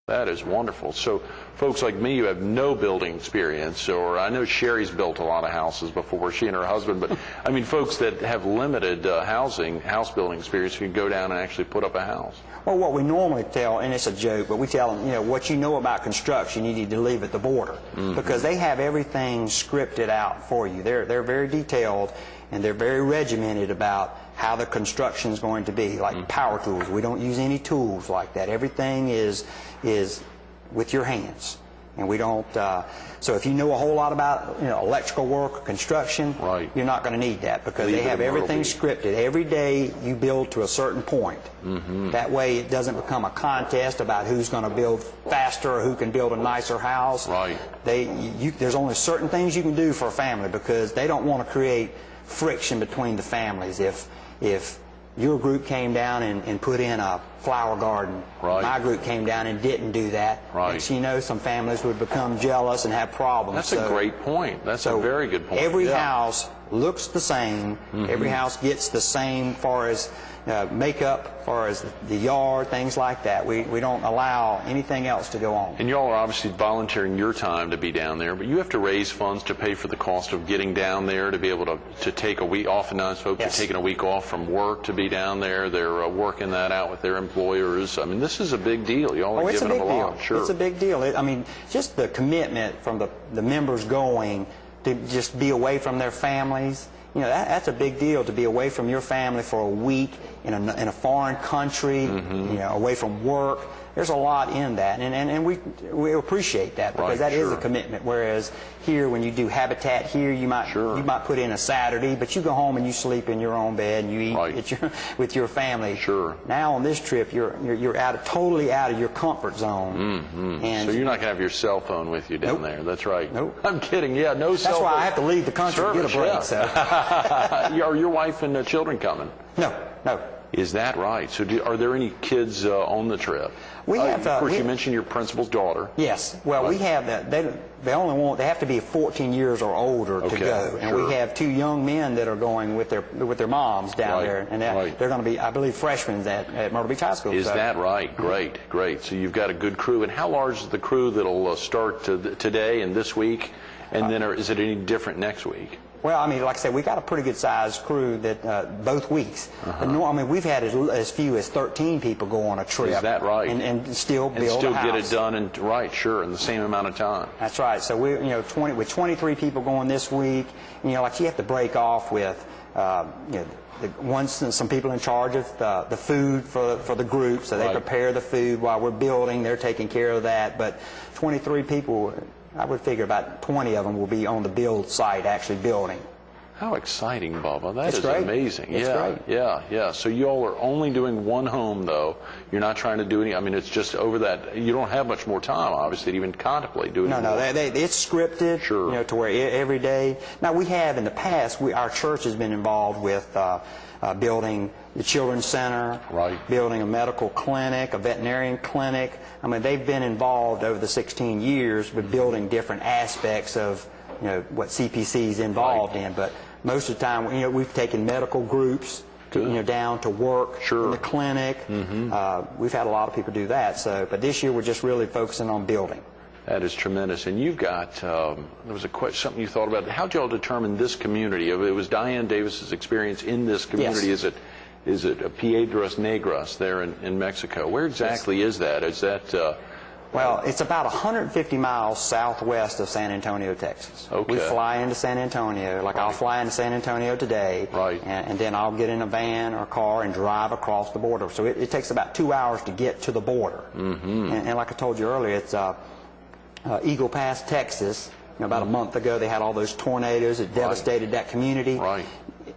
That is wonderful. So folks like me who have no building experience, or I know Sherry's built a lot of houses before, she and her husband, but I mean folks that have limited house building experience can go down and actually put up a house. Well, what we normally tell, and it's a joke, but we tell them, you know, what you know about construction, you need to leave at the border. Because they have everything scripted out for you. They're very detailed, and they're very regimented about how the construction is going to be, like power tools. We don't use any tools like that. Everything is with your hands, and we don't. So if you know a whole lot about electrical work or construction, right, you're not going to need that because they have everything scripted. Every day you build to a certain point. That way it doesn't become a contest about who's going to build faster or who can build a nicer house. Right. There's only certain things you can do for a family because they don't want to create friction between the families. If your group came down and put in a flower garden, right, my group came down and didn't do that, right, next thing you know, some families would become jealous and have problems. That's a great point. That's a very good point. Every house looks the same. Every house gets the same as far as makeup, as far as the yard, things like that. We don't allow anything else to go on. And y'all are obviously volunteering your time to be down there, but you have to raise funds to pay for the cost of getting down there to be able to take a week. Oftentimes folks are taking a week off from work to be down there. They're working that out with their employers. I mean, this is a big deal. Y'all are giving them a lot. Sure. It's a big deal. I mean, just the commitment from the members going to just be away from their families. That's a big deal, to be away from your family for a week in a foreign country, away from work. There's a lot in that, and we appreciate that because that is a commitment. Whereas here, when you do Habitat here, you might put in a Saturday, but you go home and you sleep in your own bed and you eat with your family. Sure. Now on this trip, you're totally out of your comfort zone. And so you're not going to have your cell phone with you down there. That's right. Nope. I'm kidding. Yeah, no cell phone. That's why I have to leave the country to get a break. So. Are your wife and children coming? No. Is that right? So are there any kids on the trip? We have. Of course, you mentioned your principal's daughter. Yes. Well, we have that. They have to be 14 years or older to go, and we have 2 young men that are going with their moms down there, and they're going to be, I believe, freshmen at Myrtle Beach High School. Is that right? Great. So you've got a good crew. And how large is the crew that'll start today and this week, and then is it any different next week? Well, I mean, like I said, we got a pretty good-sized crew that both weeks. I mean, we've had as few as 13 people go on a trip. Is that right? And still build a house. Get it done in the same amount of time. That's right. So we, with 23 people going this week, like you have to break off with, some people in charge of the food for the group, so they prepare the food while we're building. They're taking care of that. But 23 people. I would figure about 20 of them will be on the build site actually building. How exciting, Bubba. That is great. Amazing. It's great. Yeah. So y'all are only doing one home, though. You're not trying to do any, I mean, it's just over that. You don't have much more time, obviously, to even contemplate doing it. No, it's scripted, to where every day. Now, we have in the past, our church has been involved with building the Children's Center, building a medical clinic, a veterinarian clinic. I mean, they've been involved over the 16 years with building different aspects of what CPC is involved in. But most of the time, we've taken medical groups down to work in the clinic. We've had a lot of people do that. But this year we're just really focusing on building. That is tremendous. And you've got, there was something you thought about. How did y'all determine this community? It was Diane Davis's experience in this community. Yes. Is it Piedras Negras there in Mexico? Where exactly is that? Is that... Well, it's about 150 miles southwest of San Antonio, Texas. Okay. We fly into San Antonio, I'll fly into San Antonio today, and then I'll get in a van or a car and drive across the border. So it takes about 2 hours to get to the border. And like I told you earlier, it's Eagle Pass, Texas. About a month ago, they had all those tornadoes that devastated that community.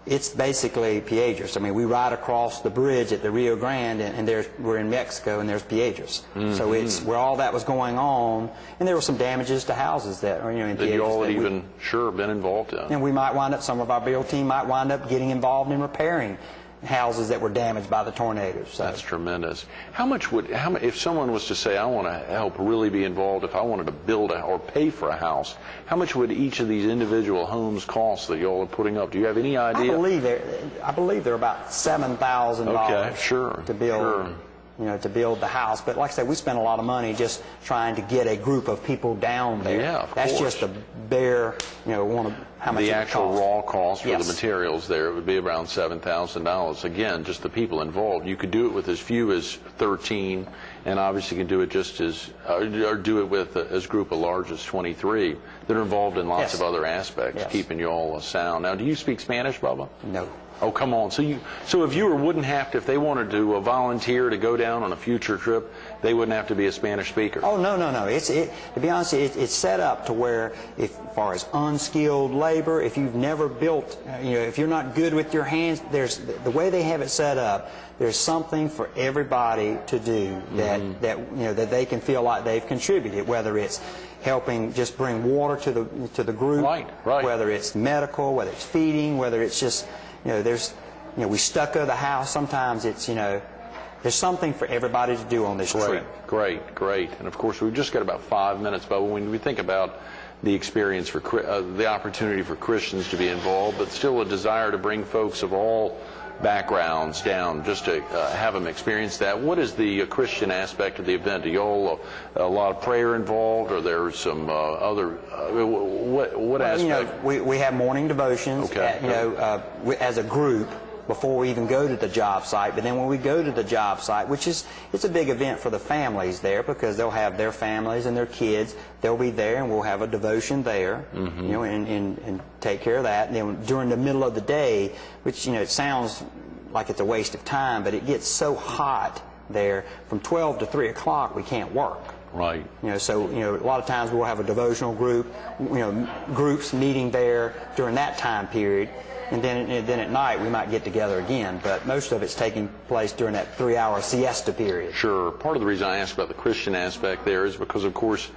It's basically Piedras. I mean, we ride across the bridge at the Rio Grande, and we're in Mexico, and there's Piedras. So it's where all that was going on, and there were some damages to houses that are in Piedras. That you all had even been involved in. And we might wind up, some of our build team might wind up getting involved in repairing houses that were damaged by the tornadoes. So. That's tremendous. If someone was to say, I want to help really be involved, if I wanted to build or pay for a house, how much would each of these individual homes cost that y'all are putting up? Do you have any idea? I believe they're about $7,000 to build. to build the house. But like I said, we spent a lot of money just trying to get a group of people down there. Yeah, of That's course. just a bare, how much the it actual cost. raw cost for Yes. the materials there, it would be around $7,000. Again, just the people involved. You could do it with as few as 13, and obviously you can do it just as, or do it with as group as large as 23 that are involved in lots Yes. of other aspects, Yes. keeping you all sound. Now, do you speak Spanish, Bubba? No. Oh, come on. So a viewer wouldn't have to, if they wanted to volunteer to go down on a future trip, they wouldn't have to be a Spanish speaker. Oh, no. To be honest, it's set up to where, as far as unskilled labor, if you've never built, if you're not good with your hands, there's the way they have it set up. There's something for everybody to do that they can feel like they've contributed, whether it's helping just bring water to the group, right. whether it's medical, whether it's feeding, whether it's just we stucco the house. Sometimes it's there's something for everybody to do on this trip. Great. And of course, we've just got about 5 minutes, but when we think about the experience for the opportunity for Christians to be involved, but still a desire to bring folks of all backgrounds down just to have them experience that. What is the Christian aspect of the event? Do y'all a lot of prayer involved, or there's some other what aspect? We have morning devotions. Okay. As a group before we even go to the job site. But then when we go to the job site, it's a big event for the families there, because they'll have their families and their kids. They'll be there, and we'll have a devotion there, and take care of that. And then during the middle of the day, which it sounds like it's a waste of time, but it gets so hot there from 12 to 3 o'clock we can't work. Right. So a lot of times we'll have a devotional group, groups meeting there during that time period. And then at night we might get together again, but most of it's taking place during that 3-hour siesta period. Sure. Part of the reason I asked about the Christian aspect there is because, of course,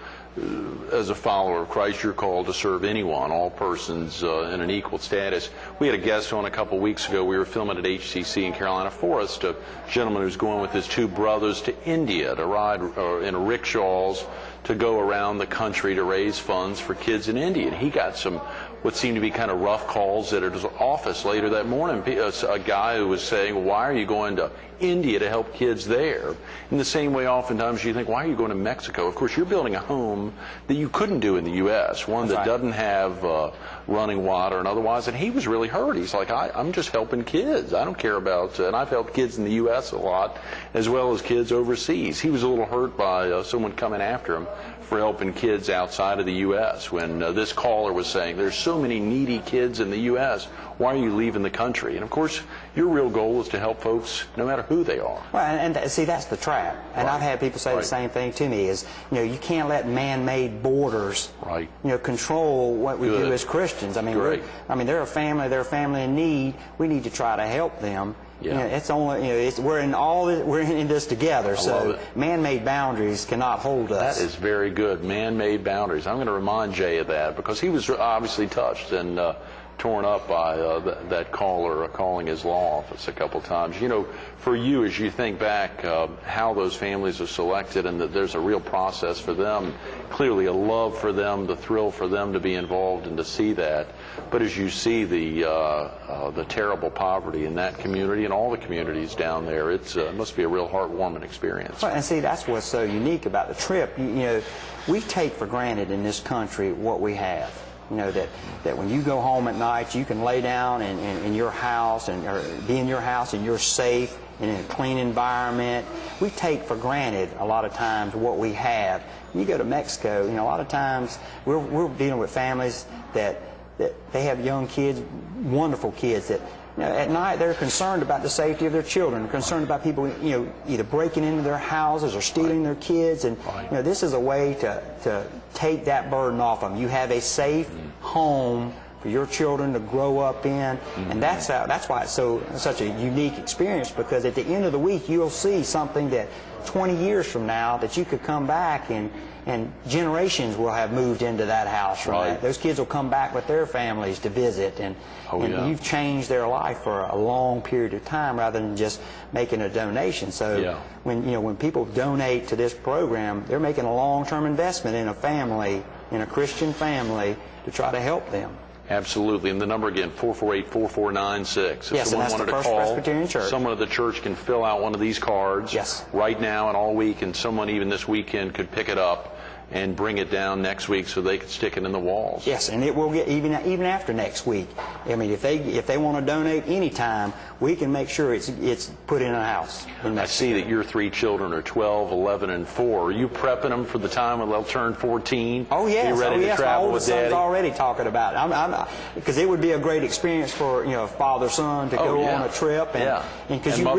as a follower of Christ, you're called to serve anyone, all persons in an equal status. We had a guest on a couple weeks ago. We were filming at HCC in Carolina Forest, a gentleman who's going with his 2 brothers to India to ride in rickshaws to go around the country to raise funds for kids in India. And he got some what seemed to be kind of rough calls at his office later that morning. A guy who was saying, why are you going to India to help kids there? In the same way, oftentimes you think, why are you going to Mexico? Of course, you're building a home that you couldn't do in the U.S., one that doesn't have running water and otherwise. And he was really hurt. He's like, I'm just helping kids. I don't care about, and I've helped kids in the U.S. a lot, as well as kids overseas. He was a little hurt by someone coming after him for helping kids outside of the U.S. when this caller was saying, there's so many needy kids in the U.S., why are you leaving the country? And of course, your real goal is to help folks no matter who they are. Well, and see, that's the trap. And I've had people say the same thing to me is, you can't let man-made borders, control what we do as Christians. I mean, they're a family in need. We need to try to help them. It's only we're in this together. So man-made boundaries cannot hold us. That is very good. Man-made boundaries. I'm going to remind Jay of that because he was obviously touched and torn up by that caller calling his law office a couple times. For you, as you think back, how those families are selected and that there's a real process for them, clearly a love for them, the thrill for them to be involved and to see that. But as you see the terrible poverty in that community and all the communities down there, it must be a real heartwarming experience. Well, and see, that's what's so unique about the trip. We take for granted in this country what we have. That when you go home at night, you can lay down in your house or be in your house and you're safe and in a clean environment. We take for granted a lot of times what we have. You go to Mexico, a lot of times we're dealing with families that they have young kids, wonderful kids that at night they're concerned about the safety of their children, concerned about people either breaking into their houses or stealing their kids, and this is a way to take that burden off them. You have a safe home for your children to grow up in, and that's why it's such a unique experience, because at the end of the week you'll see something that 20 years from now that you could come back and generations will have moved into that house from that. Those kids will come back with their families to visit, and you've changed their life for a long period of time rather than just making a donation. So when people donate to this program, they're making a long-term investment in a family, in a Christian family, to try to help them. Absolutely. And the number again, 448-4496. If Yes, and someone that's the wanted to First call, Presbyterian Church. someone at the church can fill out one of these cards Yes. right now and all week, and someone even this weekend could pick it up and bring it down next week so they could stick it in the walls. Yes, and it will get even after next week. I mean, if they want to donate anytime, we can make sure it's put in a house. I see that your 3 children are 12, 11, and 4. Are you prepping them for the time when they'll turn 14? Oh yes, you ready to travel my oldest with son's Daddy? already talking about it. Because it would be a great experience for father son to go on a trip, and because you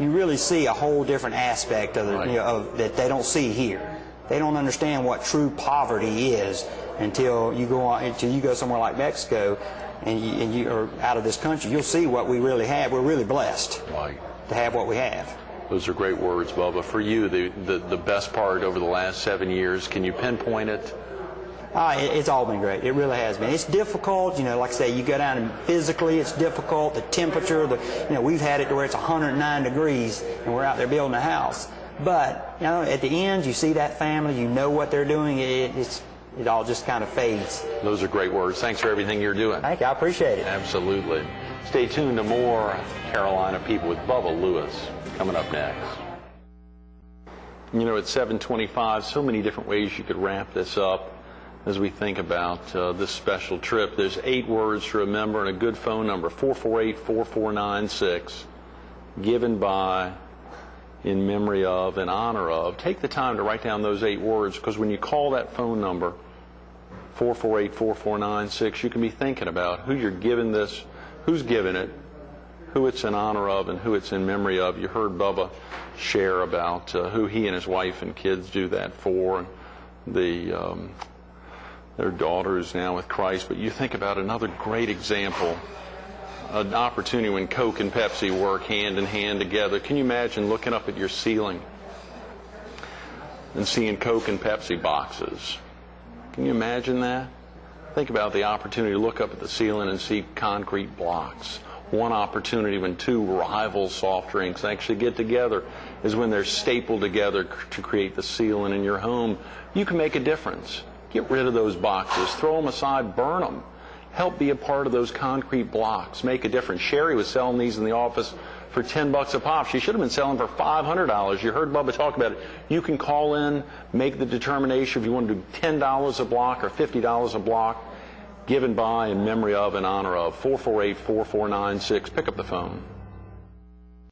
really see a whole different aspect of the, that they don't see here. They don't understand what true poverty is until you go somewhere like Mexico, and you are out of this country. You'll see what we really have. We're really blessed to have what we have. Those are great words, Bubba. For you, the best part over the last 7 years, can you pinpoint it? It's all been great. It really has been. It's difficult, like I say, you go down and physically it's difficult. The temperature, we've had it to where it's 109 degrees and we're out there building a house. But, at the end, you see that family, you know what they're doing, it all just kind of fades. Those are great words. Thanks for everything you're doing. Thank you. I appreciate it. Absolutely. Stay tuned to more Carolina People with Bubba Lewis coming up next. At 7:25, so many different ways you could wrap this up as we think about this special trip. There's 8 words to remember and a good phone number, 448-4496, given by, in memory of, in honor of. Take the time to write down those 8 words, because when you call that phone number, 448-4496, you can be thinking about who you're giving this, who's giving it, who it's in honor of, and who it's in memory of. You heard Bubba share about who he and his wife and kids do that for, and their daughter is now with Christ. But you think about another great example, an opportunity when Coke and Pepsi work hand in hand together. Can you imagine looking up at your ceiling and seeing Coke and Pepsi boxes? Can you imagine that? Think about the opportunity to look up at the ceiling and see concrete blocks. One opportunity when 2 rival soft drinks actually get together is when they're stapled together to create the ceiling in your home. You can make a difference. Get rid of those boxes. Throw them aside. Burn them. Help be a part of those concrete blocks. Make a difference. Sherry was selling these in the office for $10 a pop. She should have been selling for $500. You heard Bubba talk about it. You can call in, make the determination if you want to do $10 a block or $50 a block, given by, in memory of, in honor of. 448-4496. Pick up the phone.